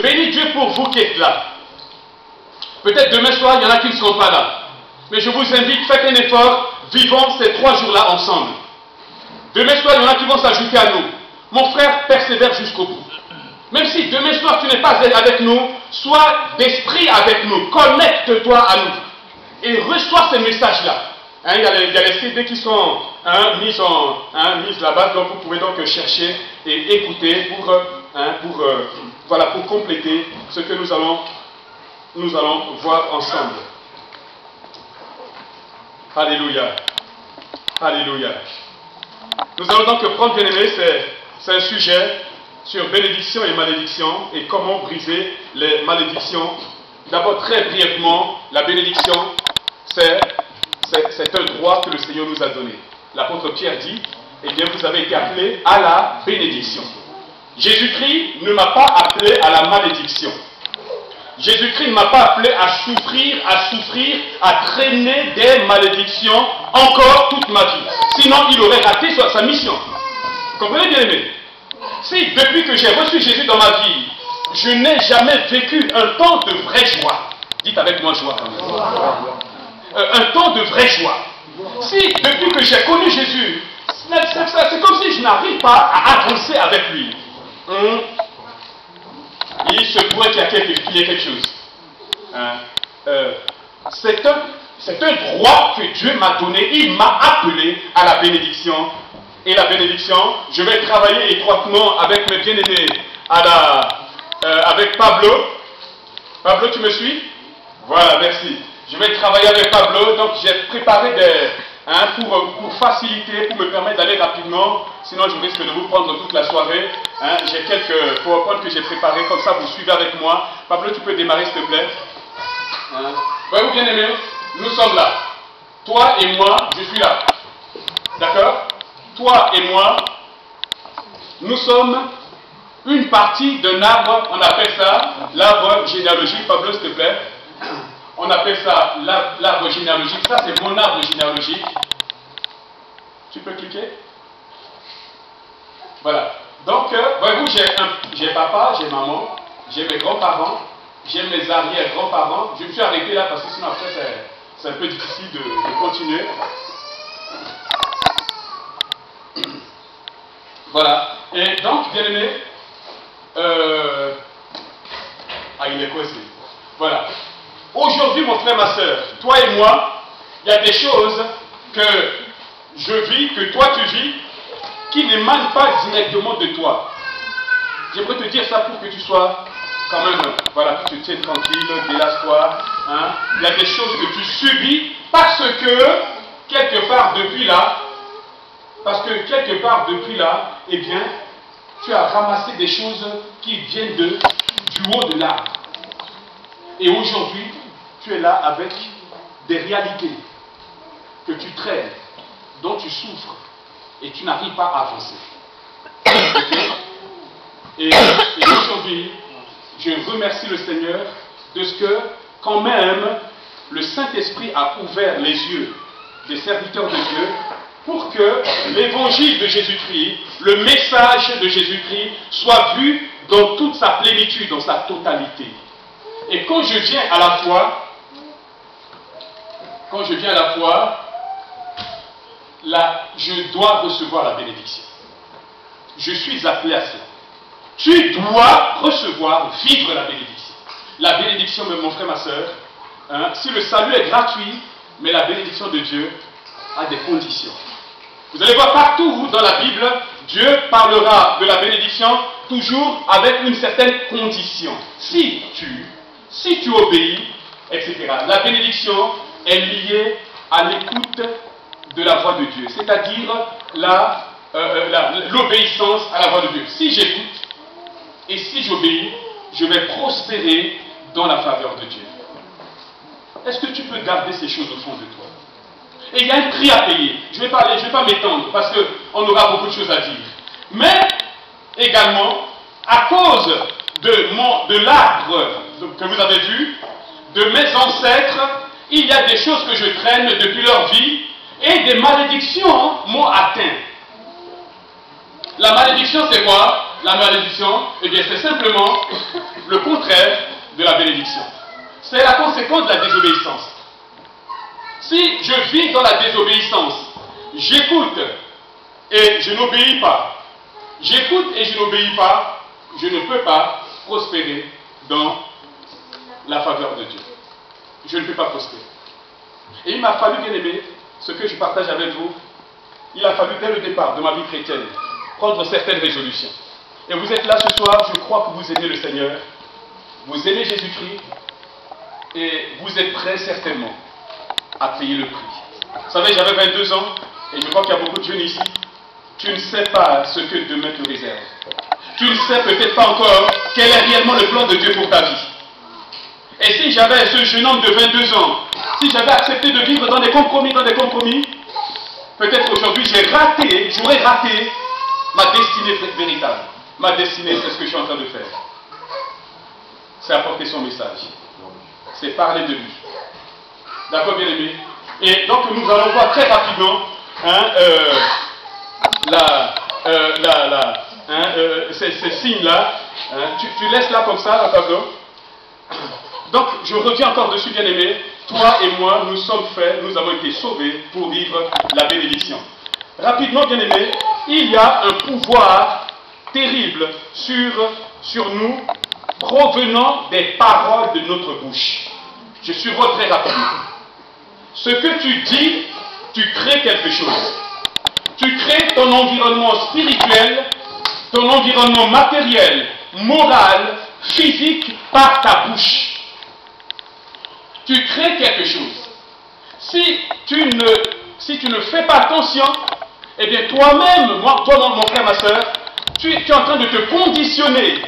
bénis Dieu pour vous qui êtes là. Peut-être demain soir, il y en a qui ne seront pas là. Mais je vous invite, faites un effort, vivons ces 3 jours-là ensemble. Demain soir, il y en a qui vont s'ajouter à nous. Mon frère, persévère jusqu'au bout. Même si demain soir, tu n'es pas avec nous, sois d'esprit avec nous. Connecte-toi à nous. Et reçois ces messages-là. Hein, il y a les CD qui sont mises là-bas, donc vous pouvez donc chercher et écouter pour compléter ce que nous allons voir ensemble. Alléluia. Alléluia. Nous allons donc prendre, bien aimé, c'est un sujet sur bénédiction et malédiction et comment briser les malédictions. D'abord, très brièvement, la bénédiction, c'est un droit que le Seigneur nous a donné. L'apôtre Pierre dit, eh bien, vous avez été appelés à la bénédiction. Jésus-Christ ne m'a pas appelé à la malédiction. Jésus-Christ ne m'a pas appelé à souffrir, à traîner des malédictions encore toute ma vie. Sinon, il aurait raté sa mission. Vous comprenez, bien aimé? Si, depuis que j'ai reçu Jésus dans ma vie, je n'ai jamais vécu un temps de vraie joie. Dites avec moi joie. Un temps de vraie joie. Si, depuis que j'ai connu Jésus, c'est comme si je n'arrive pas à avancer avec lui. Il se pourrait qu'il y ait quelque chose. C'est un droit que Dieu m'a donné. Il m'a appelé à la bénédiction. Et la bénédiction, je vais travailler étroitement avec mes bien-aimés, avec Pablo. Pablo, tu me suis? Voilà, merci. Je vais travailler avec Pablo, donc j'ai préparé pour faciliter, pour me permettre d'aller rapidement, sinon je risque de vous prendre toute la soirée. J'ai quelques PowerPoint que j'ai préparés, comme ça vous suivez avec moi. Pablo, tu peux démarrer s'il te plaît. Voyez-vous bien aimé, nous sommes là. Toi et moi, je suis là. D'accord? Toi et moi, nous sommes une partie d'un arbre, on appelle ça l'arbre généalogique. Pablo, s'il te plaît. On appelle ça l'arbre généalogique. Ça, c'est mon arbre généalogique. Tu peux cliquer? Voilà. Donc, voyez-vous, j'ai papa, j'ai maman, j'ai mes grands-parents, j'ai mes arrière-grands-parents. Je me suis arrêté là parce que sinon, après, c'est un peu difficile de continuer. Voilà. Et donc, bien aimé, il est coincé. Voilà. Aujourd'hui, mon frère, ma soeur, toi et moi, il y a des choses que je vis, que toi tu vis, qui n'émanent pas directement de toi. J'aimerais te dire ça pour que tu sois quand même, voilà, que tu te tiennes tranquille, délasse-toi. Il y a des choses que tu subis parce que, quelque part depuis là, eh bien, tu as ramassé des choses qui viennent du haut de l'arbre. Et aujourd'hui, tu es là avec des réalités que tu traînes, dont tu souffres, et tu n'arrives pas à avancer. Et aujourd'hui, je remercie le Seigneur de ce que, quand même, le Saint-Esprit a ouvert les yeux des serviteurs de Dieu pour que l'évangile de Jésus-Christ, le message de Jésus-Christ, soit vu dans toute sa plénitude, dans sa totalité. Et quand je viens à la foi, je dois recevoir la bénédiction. Je suis appelé à cela. Tu dois recevoir, vivre la bénédiction. La bénédiction, mon frère, ma soeur, si le salut est gratuit, mais la bénédiction de Dieu a des conditions. Vous allez voir partout dans la Bible, Dieu parlera de la bénédiction toujours avec une certaine condition. Si tu obéis, etc. La bénédiction est liée à l'écoute de la voix de Dieu, c'est-à-dire l'obéissance à la voix de Dieu. Si j'écoute et si j'obéis, je vais prospérer dans la faveur de Dieu. Est-ce que tu peux garder ces choses au fond de toi? Et il y a un prix à payer. Je ne vais pas m'étendre parce qu'on aura beaucoup de choses à dire. Mais également, à cause de l'arbre que vous avez vu, de mes ancêtres, il y a des choses que je traîne depuis leur vie et des malédictions m'ont atteint. La malédiction, c'est quoi? La malédiction, eh bien, c'est simplement le contraire de la bénédiction. C'est la conséquence de la désobéissance. Si je vis dans la désobéissance, j'écoute et je n'obéis pas, j'écoute et je n'obéis pas, je ne peux pas prospérer dans la faveur de Dieu. Je ne peux pas prospérer. Et il m'a fallu, bien aimé, ce que je partage avec vous, il a fallu dès le départ de ma vie chrétienne prendre certaines résolutions. Et vous êtes là ce soir, je crois que vous aimez le Seigneur, vous aimez Jésus-Christ, et vous êtes prêts certainement à payer le prix. Vous savez, j'avais 22 ans, et je crois qu'il y a beaucoup de jeunes ici. Tu ne sais pas ce que demain te réserve. Tu ne sais peut-être pas encore quel est réellement le plan de Dieu pour ta vie. Et si j'avais ce jeune homme de 22 ans, si j'avais accepté de vivre dans des compromis, peut-être aujourd'hui j'aurais raté ma destinée véritable. Ma destinée, c'est ce que je suis en train de faire. C'est apporter son message. C'est parler de lui. D'accord, bien aimé? Et donc nous allons voir très rapidement ces signes-là. Tu laisses là comme ça, la tableau. Donc je reviens encore dessus, bien aimé. Toi et moi, nous sommes faits, nous avons été sauvés pour vivre la bénédiction. Rapidement, bien aimé, il y a un pouvoir terrible sur nous provenant des paroles de notre bouche. Je survole très rapidement. Ce que tu dis, tu crées quelque chose. Tu crées ton environnement spirituel, ton environnement matériel, moral, physique par ta bouche. Tu crées quelque chose. Si tu ne fais pas attention, eh bien toi-même, mon frère, ma soeur, tu es en train de te conditionner,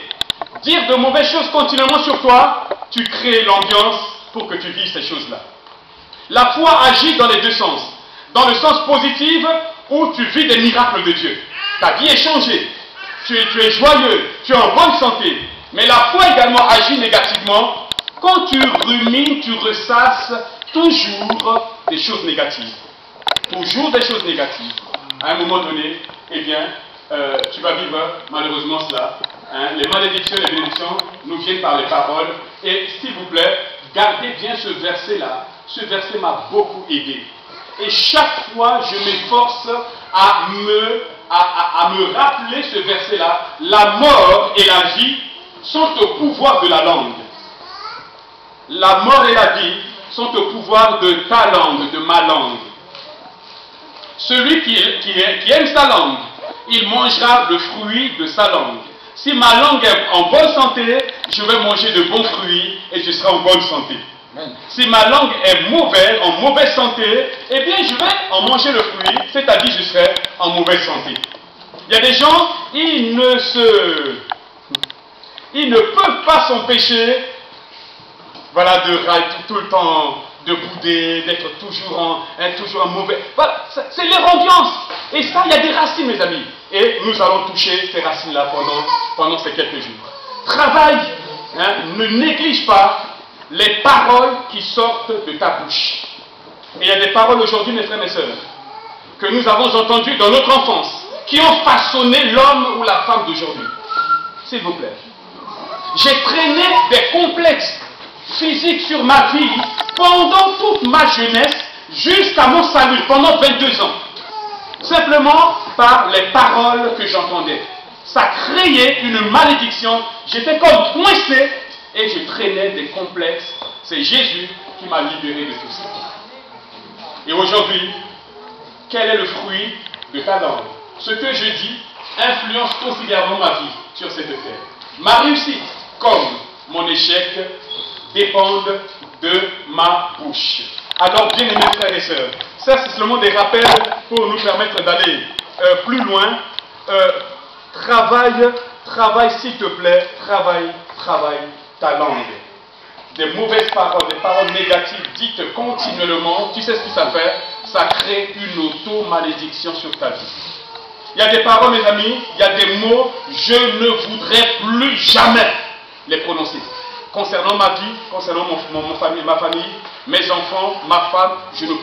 dire de mauvaises choses continuellement sur toi, tu crées l'ambiance pour que tu vives ces choses-là. La foi agit dans les deux sens. Dans le sens positif, où tu vis des miracles de Dieu. Ta vie est changée. Tu es joyeux, tu es en bonne santé. Mais la foi également agit négativement quand tu rumines, tu ressasses toujours des choses négatives. Toujours des choses négatives. À un moment donné, eh bien, tu vas vivre malheureusement cela. Les malédictions et les bénédictions nous viennent par les paroles. Et s'il vous plaît, gardez bien ce verset-là. Ce verset m'a beaucoup aidé. Et chaque fois, je m'efforce à me rappeler ce verset-là. La mort et la vie sont au pouvoir de la langue. La mort et la vie sont au pouvoir de ta langue, de ma langue. Celui qui aime sa langue, il mangera le fruit de sa langue. Si ma langue est en bonne santé, je vais manger de bons fruits et je serai en bonne santé. Si ma langue est mauvaise, en mauvaise santé, eh bien je vais en manger le fruit, c'est-à-dire je serai en mauvaise santé. Il y a des gens, ils ne peuvent pas s'empêcher, voilà, de tout le temps, de bouder, d'être toujours en mauvais. Voilà, c'est leur ambiance. Et ça, il y a des racines, mes amis. Et nous allons toucher ces racines-là pendant ces quelques jours. Travaille, ne néglige pas les paroles qui sortent de ta bouche. Et il y a des paroles aujourd'hui, mes frères et mes sœurs, que nous avons entendues dans notre enfance, qui ont façonné l'homme ou la femme d'aujourd'hui. S'il vous plaît. J'ai traîné des complexes physiques sur ma vie pendant toute ma jeunesse, jusqu'à mon salut, pendant 22 ans. Simplement par les paroles que j'entendais. Ça créait une malédiction. J'étais comme coincé et je traînais des complexes. C'est Jésus qui m'a libéré de tout ça. Et aujourd'hui, quel est le fruit de ta langue? Ce que je dis influence considérablement ma vie sur cette terre. Ma réussite comme mon échec dépendent de ma bouche. Alors, bien aimés frères et sœurs, ça c'est seulement des rappels pour nous permettre d'aller plus loin. Travaille s'il te plaît, travaille ta langue. Des mauvaises paroles, des paroles négatives dites continuellement, tu sais ce que ça fait? Ça crée une auto-malédiction sur ta vie. Il y a des paroles, mes amis, il y a des mots, je ne voudrais plus jamais les prononcer. Concernant ma vie, concernant ma famille, mes enfants, ma femme, je ne